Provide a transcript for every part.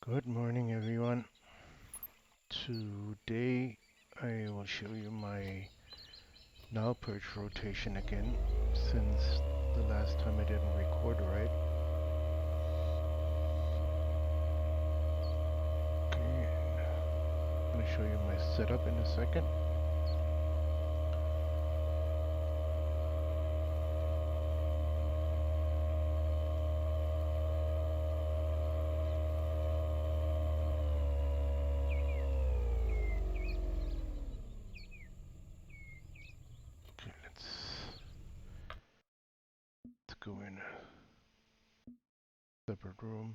Good morning, everyone. Today I will show you my Nile perch rotation again, since the last time I didn't record right. Okay, I'm going to show you my setup in a second. Okay, let's go in a separate room,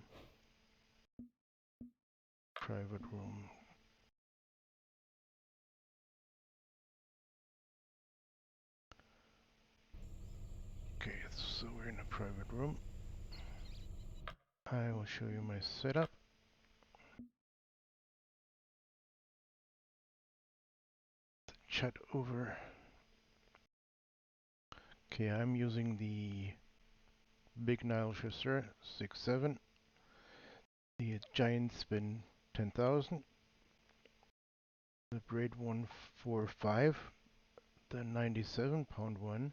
private room. Okay, so we're in a private room. I will show you my setup. Chat over. Okay, I'm using the Big Nile Chasseur 6.7, the Giant Spin 10,000, the braid 145, the 97-pound one,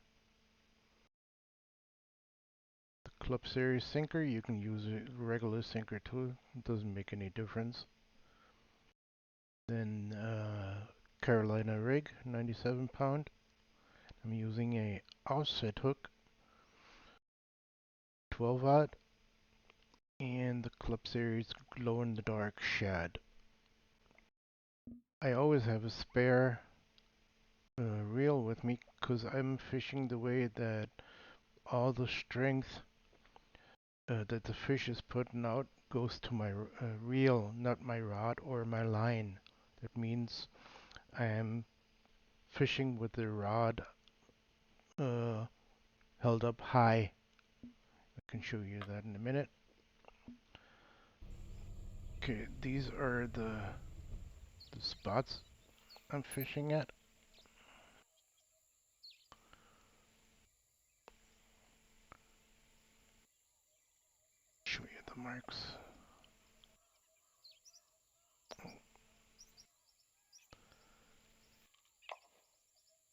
the Club Series sinker. You can use a regular sinker too, it doesn't make any difference. Then Carolina rig, 97-pound. I'm using a offset hook, 12-aught, and the Club Series glow in the dark shad. I always have a spare reel with me because I'm fishing the way that all the strength that the fish is putting out goes to my reel, not my rod or my line. That means I am fishing with the rod uh, held up high. I can show you that in a minute. Okay, these are the spots I'm fishing at. Show you the marks.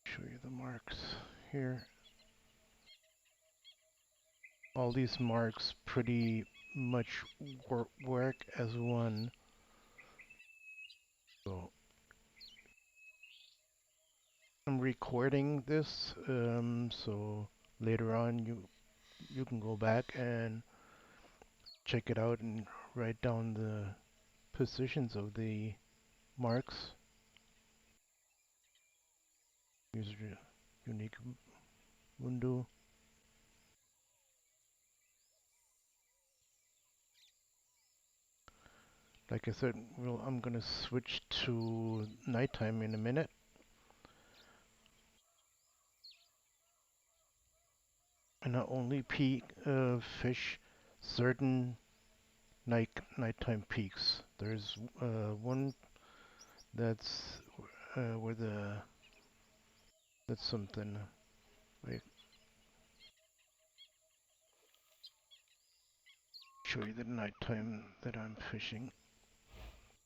Show you the marks here. All these marks pretty much work as one. So I'm recording this, so later on you can go back and check it out and write down the positions of the marks. Use your unique window. Like I said, I'm gonna switch to nighttime in a minute. And I only fish certain nighttime peaks. There's one that's where that's something. Wait, show you the nighttime that I'm fishing.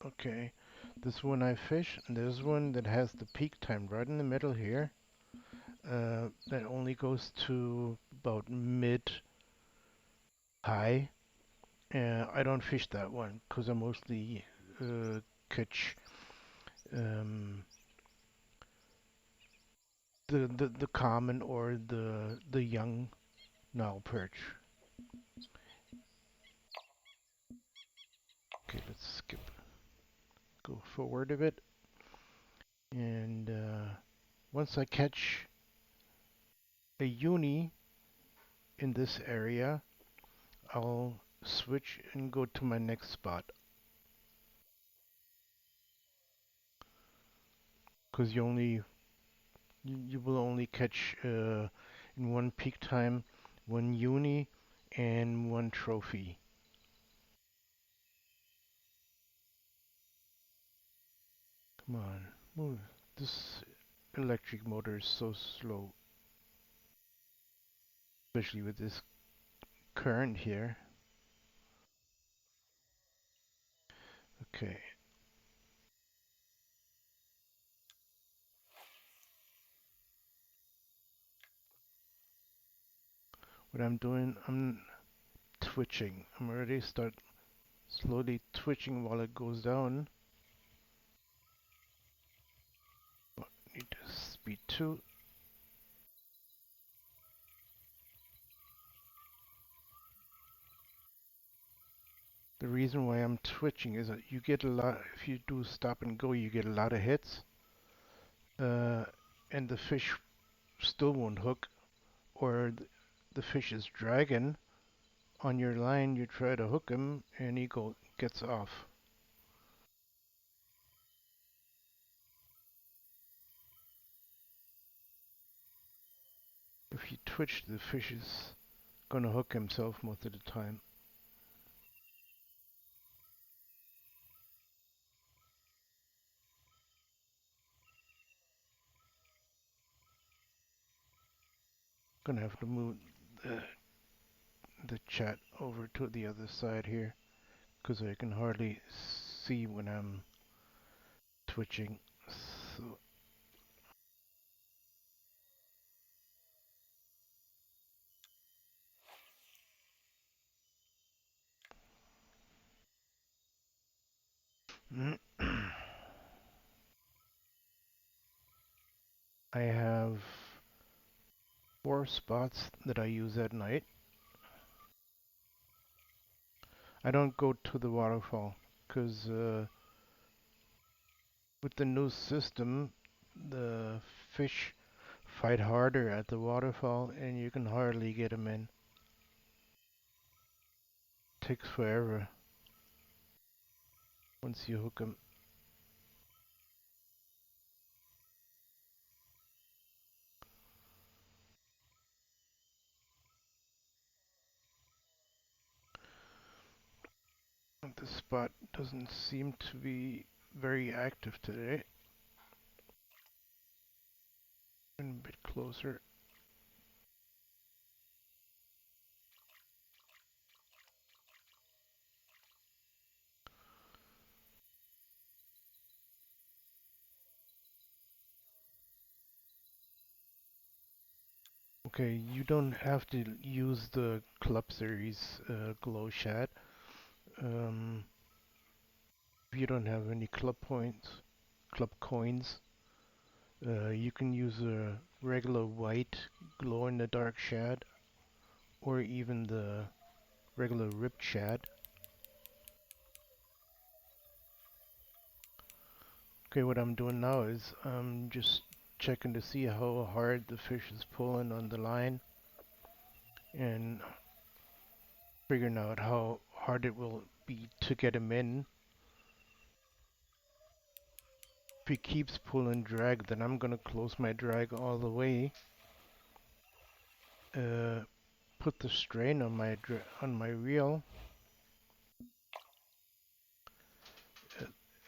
Okay, this one I fish, and there's one that has the peak time right in the middle here. That only goes to about mid high. I don't fish that one because I mostly catch um, the common or the young Nile perch. Okay, let's go forward a bit, and once I catch a uni in this area, I'll switch and go to my next spot. Because you will only catch in one peak time one uni and one trophy. Come on, move. This electric motor is so slow, especially with this current here. Okay, what I'm doing, I'm twitching. I'm already start slowly twitching while it goes down. Need to speed 2. The reason why I'm twitching is that you get a lot, if you do stop and go, you get a lot of hits, uh, and the fish still won't hook, or the fish is dragging on your line. You try to hook him, and gets off. If you twitch, the fish is gonna hook himself most of the time. Gonna have to move the, the chat over to the other side here, because I can hardly see when I'm twitching. So, I have 4 spots that I use at night. I don't go to the waterfall because with the new system, the fish fight harder at the waterfall and you can hardly get them in. Takes forever once you hook them. The spot doesn't seem to be very active today. And a bit closer. Okay, you don't have to use the Club Series glow shad. Um, if you don't have any club coins, you can use a regular white glow in the dark shad or even the regular ripped shad. Okay, what I'm doing now is I'm just checking to see how hard the fish is pulling on the line and figuring out how hard it will be to get him in. If he keeps pulling drag, then I'm gonna close my drag all the way. Uh, put the strain on my reel,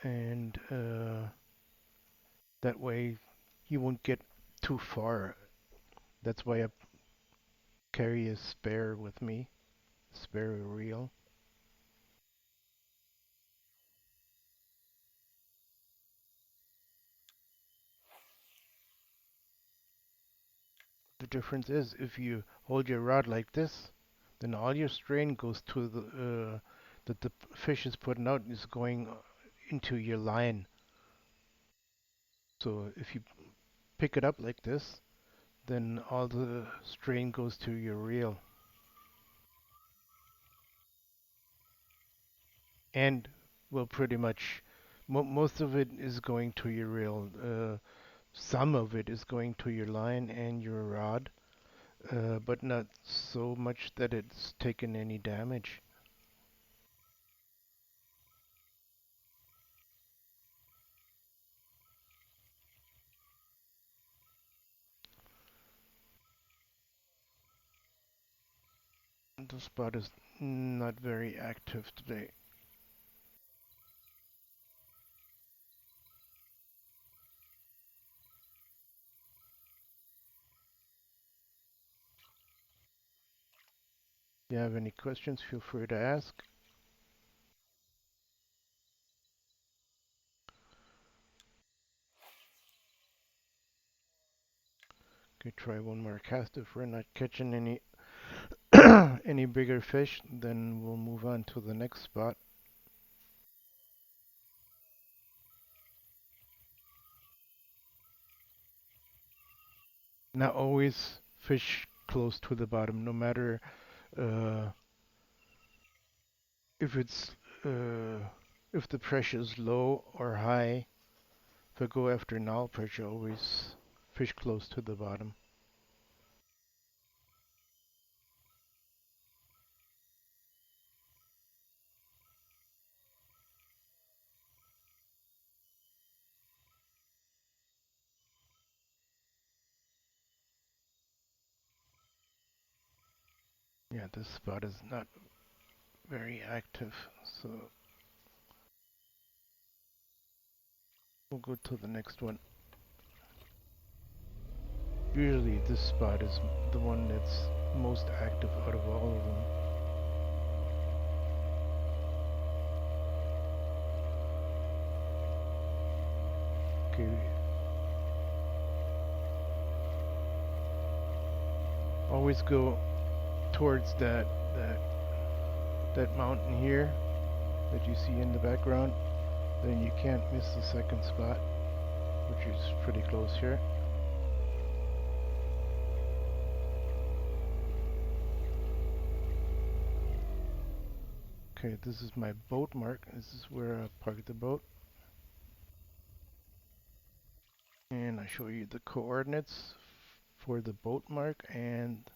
and that way he won't get too far. That's why I carry a spare with me, spare reel. The difference is if you hold your rod like this, then all your strain goes to that the fish is putting out is going into your line. So if you pick it up like this, then all the strain goes to your reel, and well, pretty much most of it is going to your reel. Some of it is going to your line and your rod, but not so much that it's taken any damage. The spot is not very active today. If you have any questions, feel free to ask. Okay, try one more cast. If we're not catching any any bigger fish, then we'll move on to the next spot. Now always fish close to the bottom, no matter uh, if it's uh, if the pressure is low or high. If I go after Nile perch, I always fish close to the bottom. Yeah, this spot is not very active, so we'll go to the next one. Usually this spot is the one that's most active out of all of them. Okay, always go towards that mountain here that you see in the background. Then you can't miss the second spot, which is pretty close here. Okay, this is my boat mark. This is where I parked the boat. And I show you the coordinates for the boat mark, and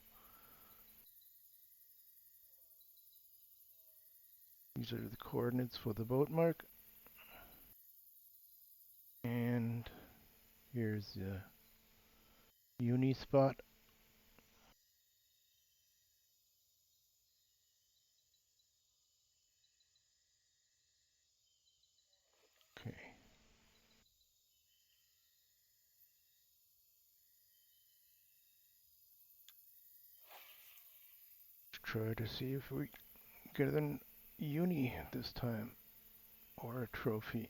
these are the coordinates for the boat mark. And here's the uni spot. Okay, let's try to see if we get an uni this time, or a trophy.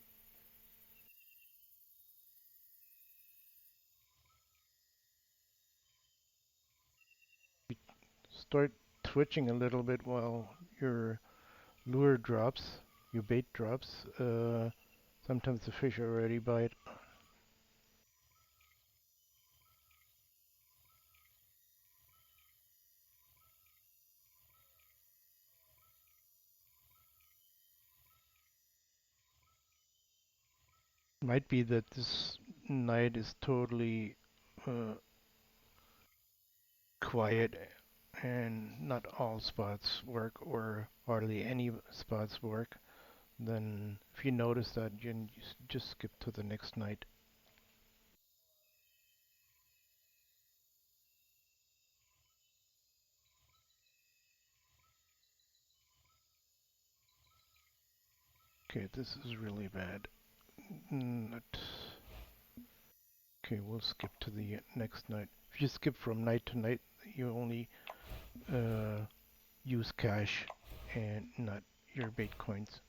Start twitching a little bit while your lure drops, your bait drops. Sometimes the fish already bite. Might be that this night is totally uh, quiet and not all spots work or hardly any spots work. Then if you notice that, you can just skip to the next night. Okay, this is really bad. Not okay, we'll skip to the next night. If you skip from night to night, you only uh, use cash and not your bait coins.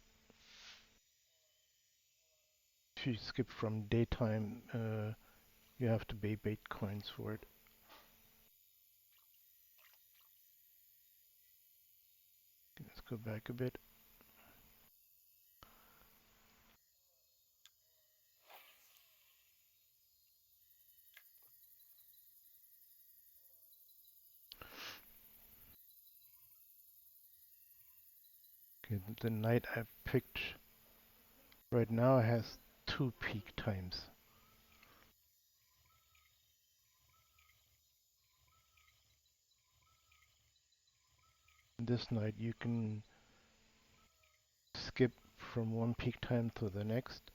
If you skip from daytime, you have to pay bait coins for it. Let's go back a bit. Okay, the night I've picked right now has two peak times. This night you can skip from one peak time to the next.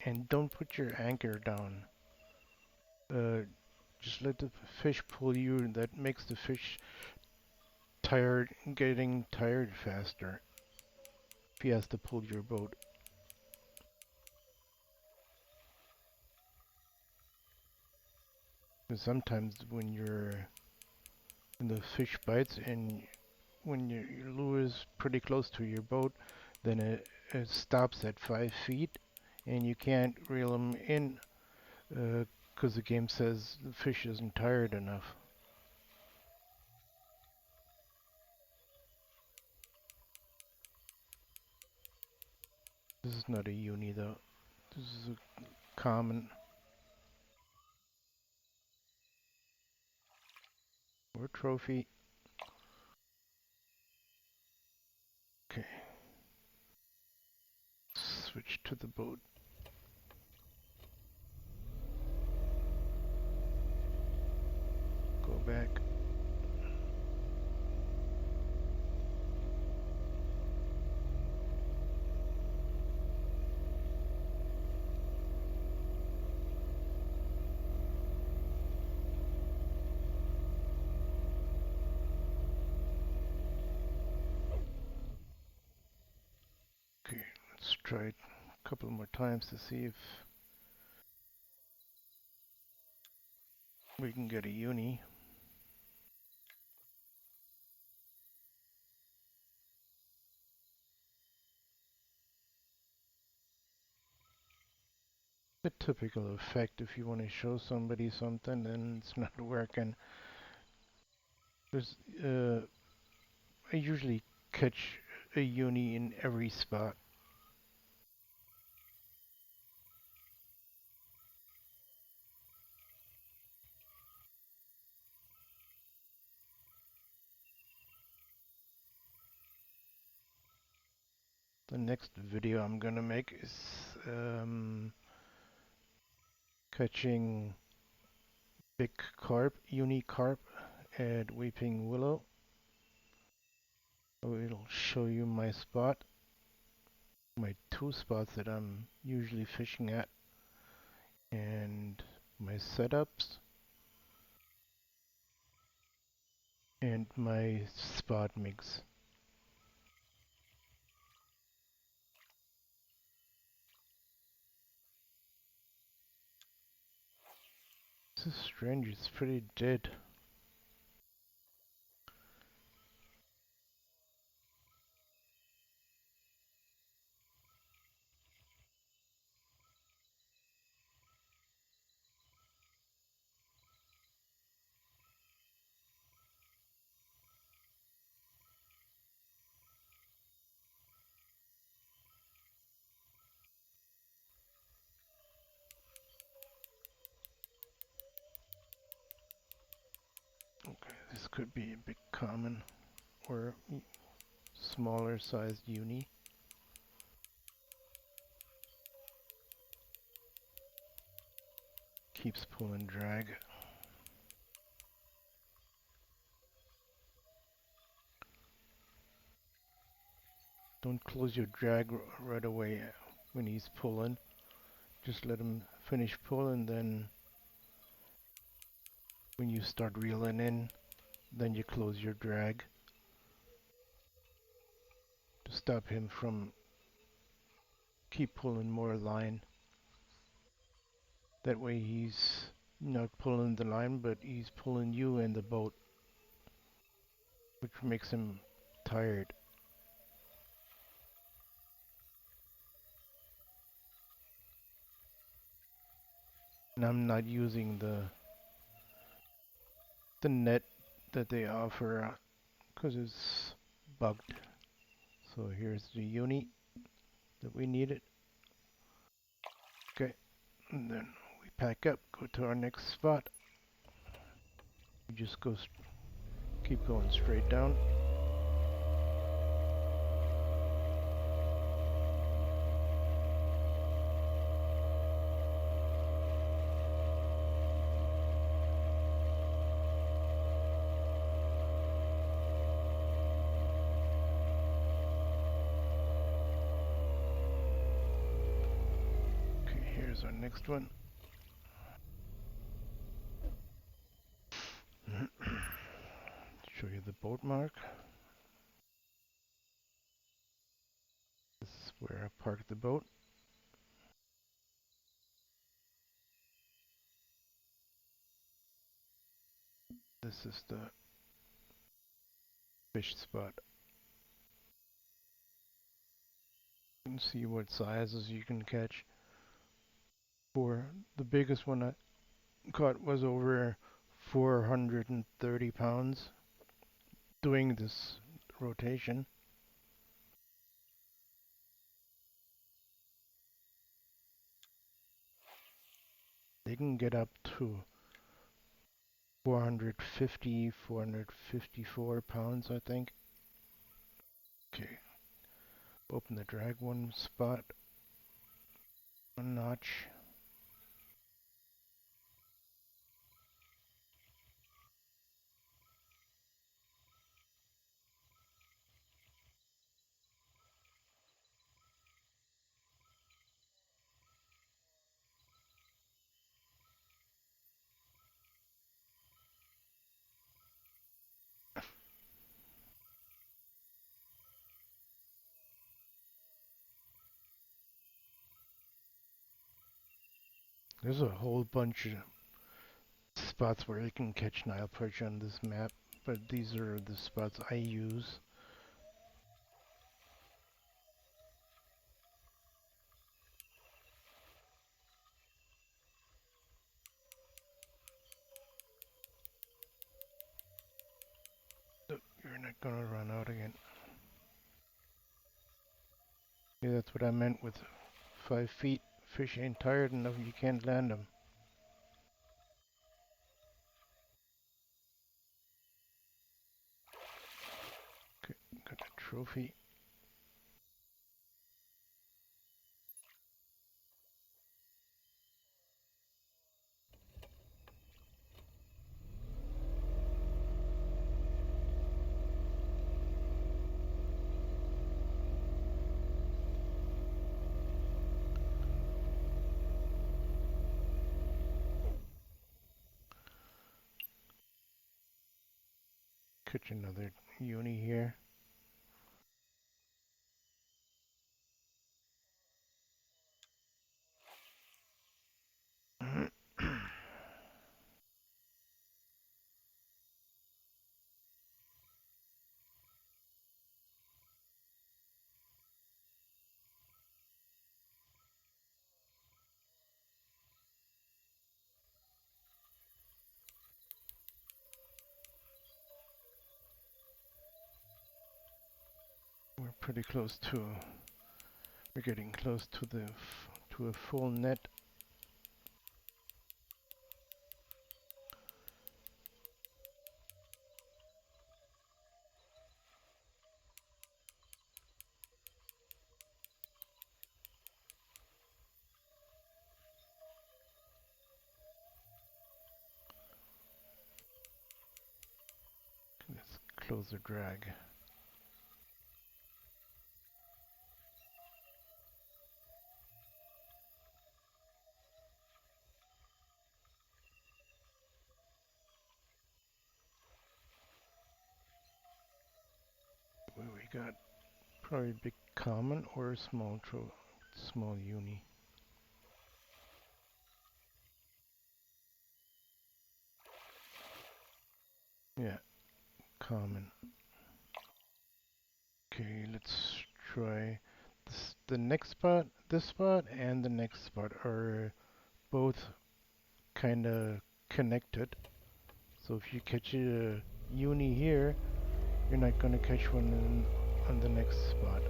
And don't put your anchor down. Uh, just let the fish pull you. That makes the fish tired, getting tired faster. If he has to pull your boat. Sometimes when the fish bites and when your lure is pretty close to your boat, then it stops at 5 feet and you can't reel them in because the game says the fish isn't tired enough. This is not a uni though. This is a common or trophy. Okay, switch to the boat. Go back. Okay, let's try it a couple more times to see if we can get a uni. The typical effect if you want to show somebody something and it's not working. There's I usually catch a uni in every spot. The next video I'm gonna make is catching big carp, uni carp at Weeping Willow. I will show you my spot, my two spots that I'm usually fishing at, and my setups, and my spot mix. This is strange, it's pretty dead. Okay, this could be a bit common or smaller sized uni. Keeps pulling drag. Don't close your drag right away when he's pulling. Just let him finish pulling, then when you start reeling in, then you close your drag to stop him from keep pulling more line. That way he's not pulling the line, but he's pulling you and the boat, which makes him tired. And I'm not using the net that they offer because it's bugged. So here's the uni that we needed. Okay, and then we pack up, go to our next spot. We just keep going straight down. Okay, here's our next one. Show you the boat mark. This is where I parked the boat. This is the fish spot. You can see what sizes you can catch. For the biggest one I caught was over 430 pounds doing this rotation. They can get up to 450, 454 pounds, I think. Okay, open the drag one spot, one notch. There's a whole bunch of spots where you can catch Nile perch on this map, but these are the spots I use. Oh, you're not gonna run out again. Yeah, that's what I meant with 5 feet. Fish ain't tired enough, you can't land them. Okay, got a trophy. Catch another uni here. We're pretty close to. We're getting close to the to a full net. Let's close the drag. We got probably a big common or a small uni. Yeah, common. Okay, let's try the next spot. This spot and the next spot are both kind of connected. So if you catch a uni here, you're not gonna catch one on the next spot.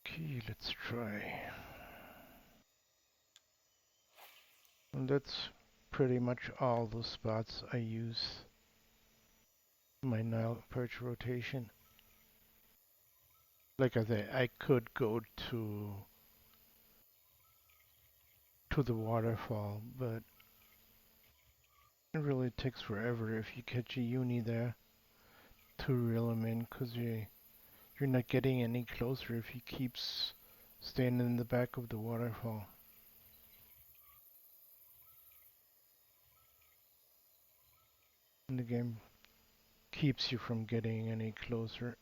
Okay, let's try. And that's pretty much all the spots I use my Nile perch rotation. Like I say, I could go to the waterfall, but it really takes forever if you catch a uni there to reel them in, 'cause you're not getting any closer if he keeps staying in the back of the waterfall. And the game keeps you from getting any closer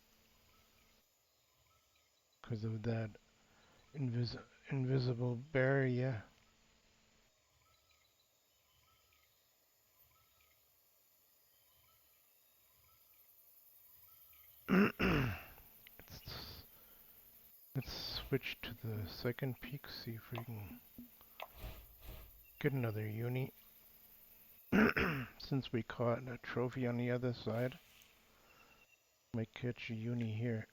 because of that invisible barrier. let's, let's switch to the second peak, see if we can get another uni. Since we caught a trophy on the other side, might catch a uni here.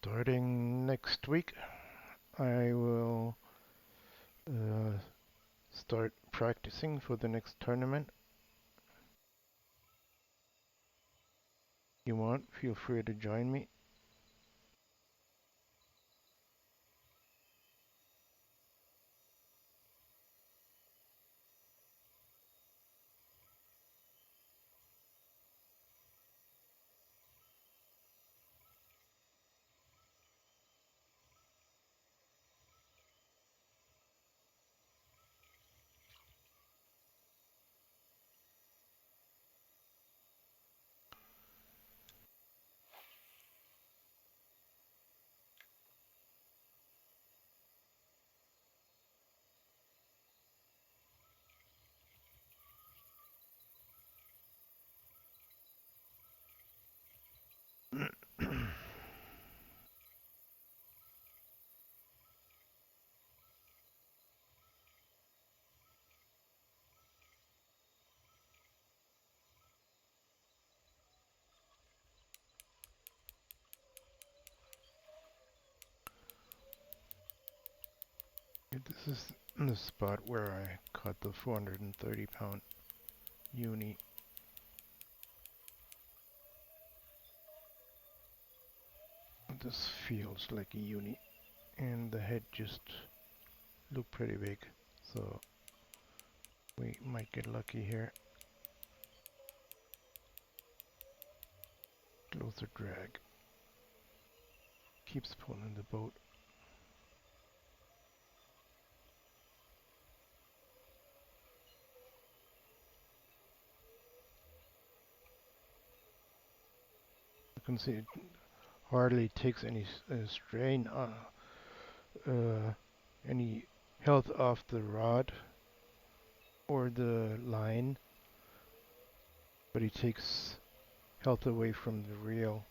Starting next week, I will uh, start practicing for the next tournament. You want, feel free to join me. This is the spot where I caught the 430-pound uni. This feels like a uni, and the head just looked pretty big, so we might get lucky here. Closer drag. Keeps pulling the boat. You can see it hardly takes any strain, uh, any health off the rod or the line, but he takes health away from the reel.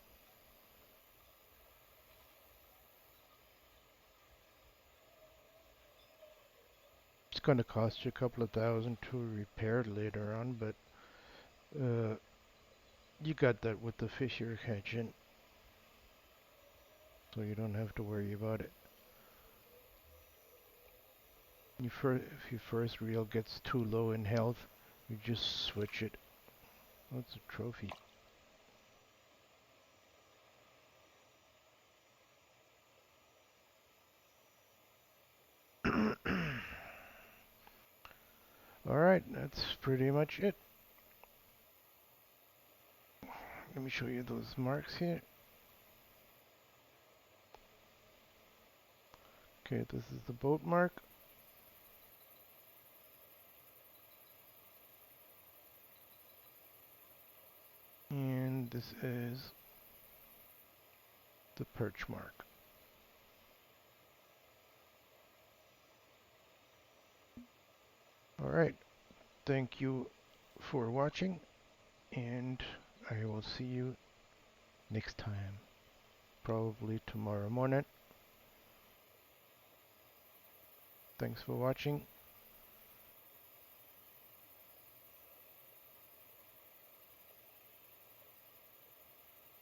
It's going to cost you a couple of thousand to repair later on, but you got that with the fish you're catching, so you don't have to worry about it. If your first reel gets too low in health, you just switch it. That's a trophy. Alright, that's pretty much it. Let me show you those marks here. Okay, this is the boat mark. And this is the perch mark. Alright, thank you for watching, and I will see you next time. Probably tomorrow morning. Thanks for watching.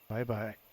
Bye bye.